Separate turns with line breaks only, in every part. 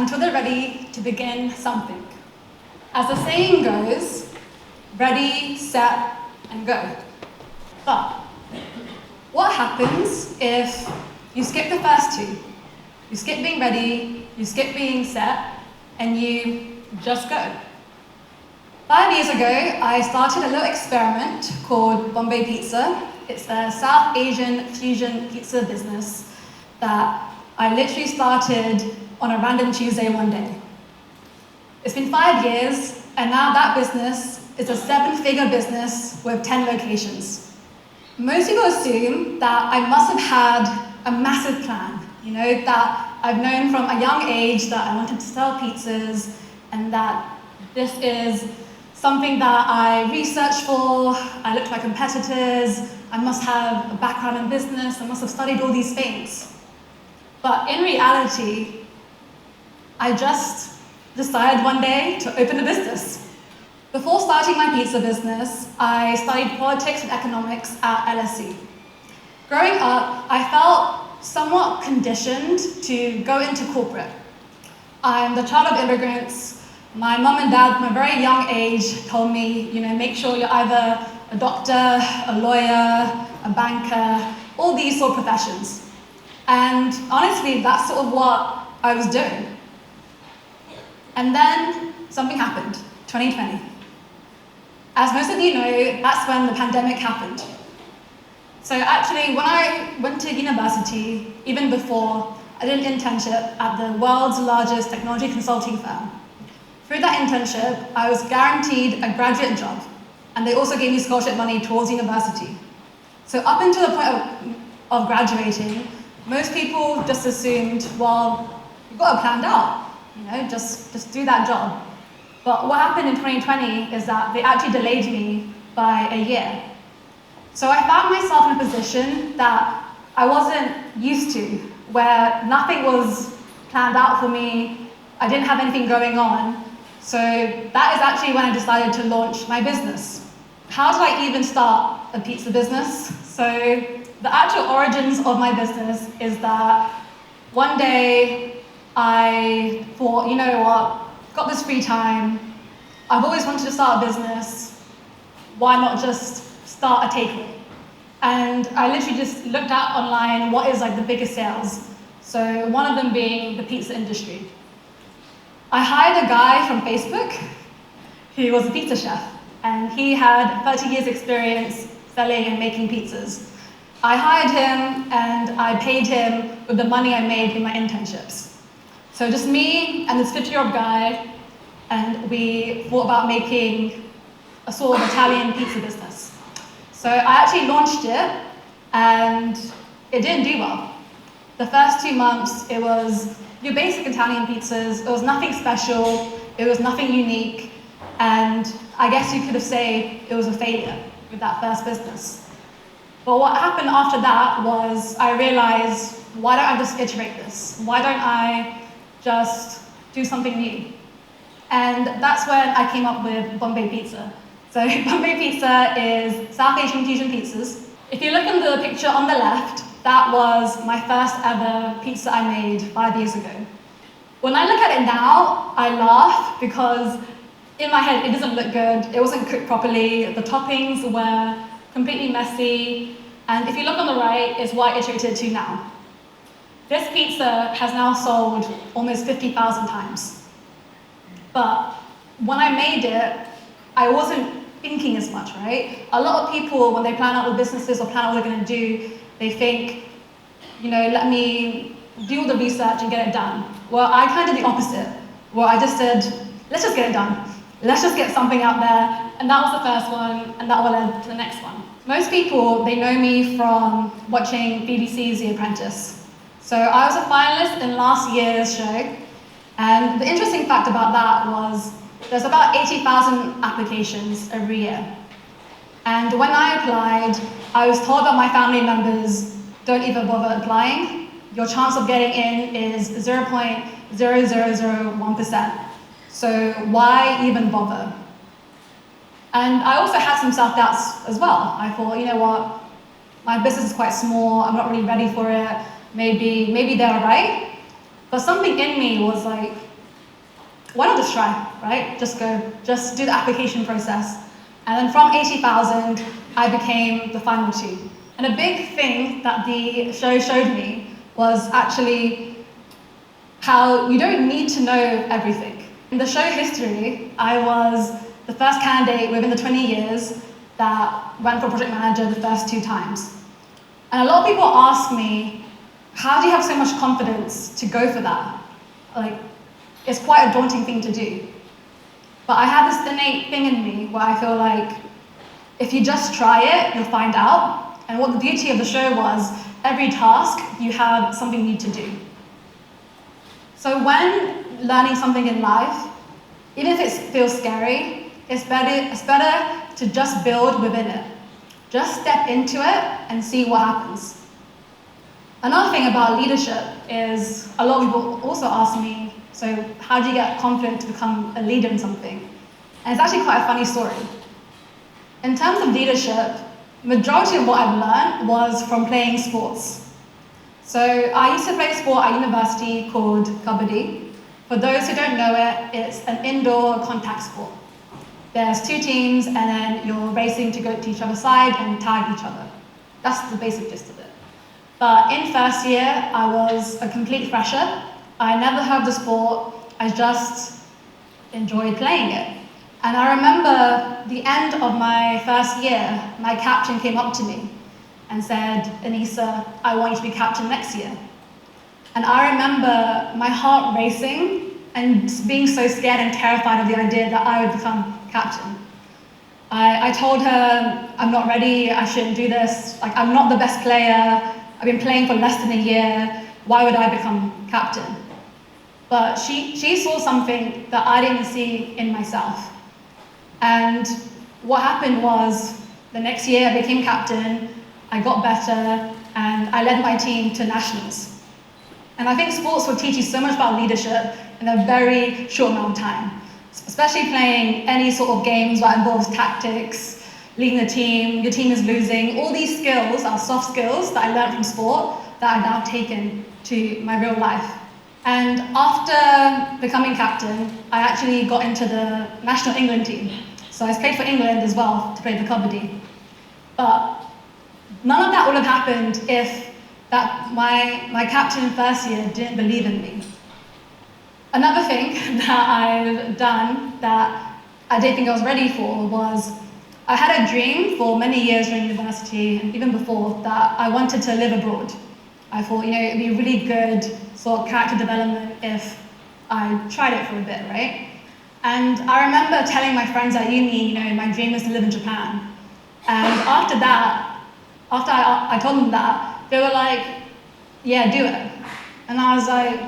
until they're ready to begin something. As the saying goes, ready, set, and go. But what happens if you skip the first two? You skip being ready, you skip being set, and you just go. 5 years ago, I started a little experiment called Bombay Pizza. It's a South Asian fusion pizza business that I literally started on a random Tuesday one day. It's been 5 years, and now that business is a 7-figure business with 10 locations. Most people assume that I must have had a massive plan, that I've known from a young age that I wanted to sell pizzas, and that this is something that I researched for, I looked at my competitors, I must have a background in business, I must have studied all these things. But in reality, I just decided one day to open a business. Before starting my pizza business, I studied politics and economics at LSE. Growing up, I felt somewhat conditioned to go into corporate. I'm the child of immigrants. My mum and dad, from a very young age, told me, make sure you're either a doctor, a lawyer, a banker, all these sort of professions. And honestly, that's sort of what I was doing. And then something happened, 2020. As most of you know, that's when the pandemic happened. So actually, when I went to university, even before, I did an internship at the world's largest technology consulting firm. Through that internship, I was guaranteed a graduate job, and they also gave me scholarship money towards university. So up until the point of graduating, most people just assumed, well, you've got it planned out, just do that job. But what happened in 2020 is that they actually delayed me by a year. So I found myself in a position that I wasn't used to, where nothing was planned out for me, I didn't have anything going on. So that is actually when I decided to launch my business. How did I even start a pizza business? So the actual origins of my business is that one day I thought, got this free time, I've always wanted to start a business, why not just start a takeaway? And I literally just looked at online what is the biggest sales. So one of them being the pizza industry. I hired a guy from Facebook who was a pizza chef, and he had 30 years experience selling and making pizzas. I hired him and I paid him with the money I made in my internships. So just me and this 50-year-old guy, and we thought about making a sort of Italian pizza business. So I actually launched it, and it didn't do well. The first 2 months, it was your basic Italian pizzas. It was nothing special, it was nothing unique, and I guess you could have said it was a failure with that first business. But what happened after that was I realized, why don't I just iterate this? Why don't I just do something new? And that's when I came up with Bombay Pizza. So Bombay Pizza is South Asian fusion pizzas. If you look in the picture on the left, that was my first ever pizza I made 5 years ago. When I look at it now, I laugh because in my head it doesn't look good, it wasn't cooked properly, the toppings were completely messy, and if you look on the right, it's what I iterated to now. This pizza has now sold almost 50,000 times. But when I made it, I wasn't thinking as much, right? A lot of people, when they plan out the businesses or plan out what they're going to do, they think, let me do all the research and get it done. Well, I kind of did the opposite, where I just said, let's just get it done. Let's just get something out there. And that was the first one, and that will lead to the next one. Most people, they know me from watching BBC's The Apprentice. So I was a finalist in last year's show, and the interesting fact about that was there's about 80,000 applications every year. And when I applied, I was told by my family members, don't even bother applying. Your chance of getting in is 0.0001%. So why even bother? And I also had some self-doubts as well. I thought, what, my business is quite small, I'm not really ready for it, maybe they're right. But something in me was like, why not just try, right? Just go, just do the application process. And then from 80,000, I became the final 2. And a big thing that the show showed me was actually how you don't need to know everything. In the show history, I was the first candidate within the 20 years that went for project manager the first 2 times. And a lot of people ask me, how do you have so much confidence to go for that? Like, it's quite a daunting thing to do. But I have this innate thing in me where I feel like if you just try it, you'll find out. And what the beauty of the show was, every task you have something new to do. So when learning something in life, even if it feels scary, it's better to just build within it. Just step into it and see what happens. Another thing about leadership is a lot of people also ask me, so how do you get confident to become a leader in something? And it's actually quite a funny story. In terms of leadership, majority of what I've learned was from playing sports. So I used to play a sport at university called kabaddi. For those who don't know it, it's an indoor contact sport. There's 2 teams and then you're racing to go to each other's side and tag each other. That's the basic gist of it. But in first year, I was a complete fresher. I never heard of the sport, I just enjoyed playing it. And I remember the end of my first year, my captain came up to me and said, Anisa, I want you to be captain next year. And I remember my heart racing and being so scared and terrified of the idea that I would become captain. I told her, I'm not ready, I shouldn't do this, like I'm not the best player, I've been playing for less than a year, why would I become captain? But she saw something that I didn't see in myself. And what happened was, the next year I became captain, I got better, and I led my team to nationals. And I think sports will teach you so much about leadership in a very short amount of time. Especially playing any sort of games that involves tactics, leading the team, your team is losing. All these skills are soft skills that I learned from sport that I've now taken to my real life. And after becoming captain, I actually got into the national England team. So I played for England as well to play the kabaddi. But none of that would have happened if my captain in first year didn't believe in me. Another thing that I've done that I didn't think I was ready for was I had a dream for many years during university and even before that I wanted to live abroad. I thought, it'd be really good sort of character development if I tried it for a bit, right? And I remember telling my friends at uni, my dream is to live in Japan. And after I told them that, they were like, yeah, do it. And I was like,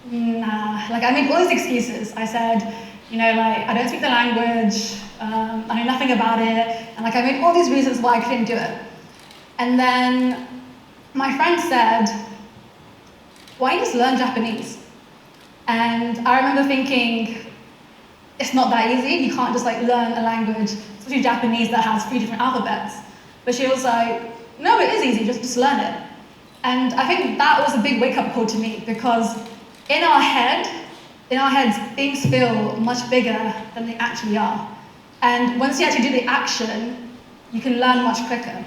nah, I made all these excuses. I said, I don't speak the language, I know nothing about it, and I made all these reasons why I couldn't do it. And then my friend said, why don't you just learn Japanese? And I remember thinking, it's not that easy, you can't just learn a language, especially Japanese that has 3 different alphabets. But she was like, no, it is easy, just learn it. And I think that was a big wake-up call to me, because in our heads, things feel much bigger than they actually are. And once you actually do the action, you can learn much quicker.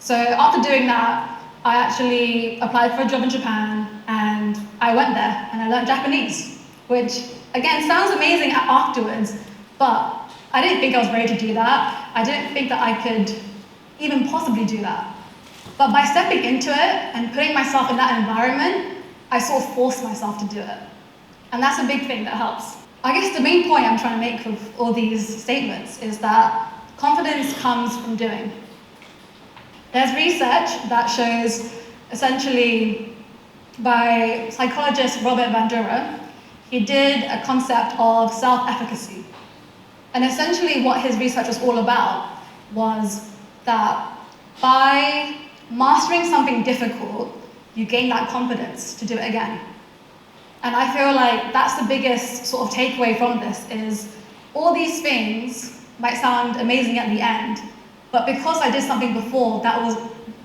So after doing that, I actually applied for a job in Japan, and I went there, and I learned Japanese, which, again, sounds amazing afterwards, but I didn't think I was ready to do that. I didn't think that I could even possibly do that. But by stepping into it and putting myself in that environment, I sort of forced myself to do it. And that's a big thing that helps. I guess the main point I'm trying to make with all these statements is that confidence comes from doing. There's research that shows, essentially, by psychologist Robert Van Dura, he did a concept of self-efficacy. And essentially what his research was all about was that by mastering something difficult, you gain that confidence to do it again. And I feel like that's the biggest sort of takeaway from this is all these things might sound amazing at the end, but because I did something before that was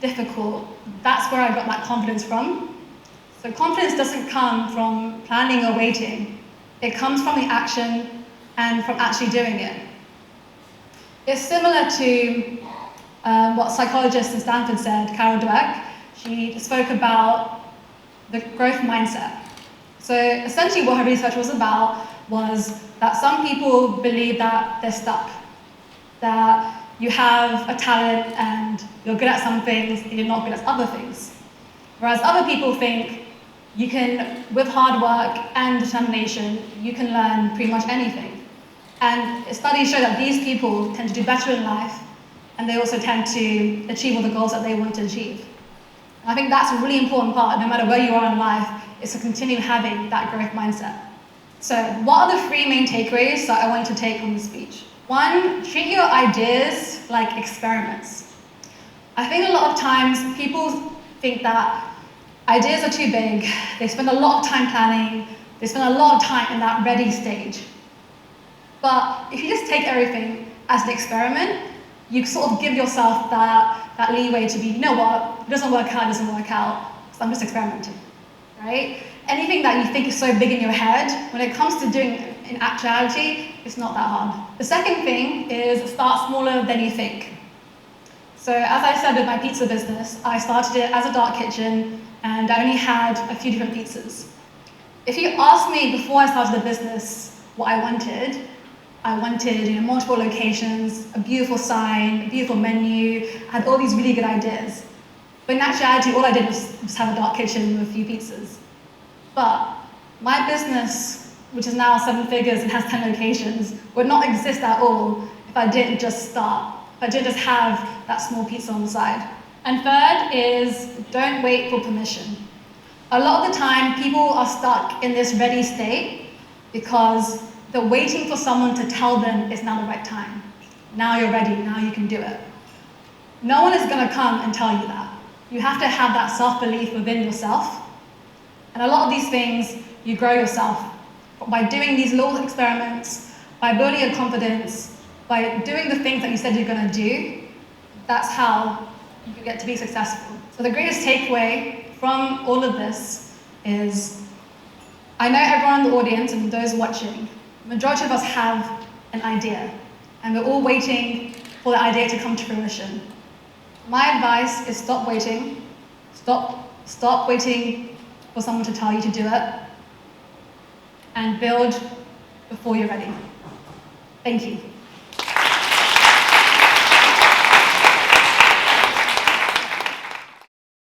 difficult, that's where I got that confidence from. So confidence doesn't come from planning or waiting. It comes from the action and from actually doing it. It's similar to what psychologist in Stanford said, Carol Dweck. She spoke about the growth mindset. So essentially what her research was about was that some people believe that they're stuck, that you have a talent and you're good at some things and you're not good at other things. Whereas other people think you can, with hard work and determination, you can learn pretty much anything. And studies show that these people tend to do better in life, and they also tend to achieve all the goals that they want to achieve. And I think that's a really important part, no matter where you are in life, is to continue having that growth mindset. So what are the 3 main takeaways that I want to take from the speech? 1, treat your ideas like experiments. I think a lot of times people think that ideas are too big, they spend a lot of time planning, they spend a lot of time in that ready stage. But if you just take everything as an experiment, you sort of give yourself that leeway to be, you know what, if it doesn't work out, so I'm just experimenting, right? Anything that you think is so big in your head, when it comes to doing it in actuality, it's not that hard. The second thing is start smaller than you think. So as I said with my pizza business, I started it as a dark kitchen and I only had a few different pizzas. If you asked me before I started the business what I wanted multiple locations, a beautiful sign, a beautiful menu, I had all these really good ideas. But in actuality, all I did was have a dark kitchen with a few pizzas. But my business, which is now 7 figures and has 10 locations, would not exist at all if I didn't just start, if I didn't just have that small pizza on the side. And third is, don't wait for permission. A lot of the time, people are stuck in this ready state because they're waiting for someone to tell them it's now the right time. Now you're ready, now you can do it. No one is gonna come and tell you that. You have to have that self-belief within yourself. And a lot of these things, you grow yourself. By doing these little experiments, by building your confidence, by doing the things that you said you're gonna do, that's how you can get to be successful. So the greatest takeaway from all of this is, I know everyone in the audience and those watching, the majority of us have an idea, and we're all waiting for the idea to come to fruition. My advice is stop waiting. Stop waiting for someone to tell you to do it, and build before you're ready. Thank you.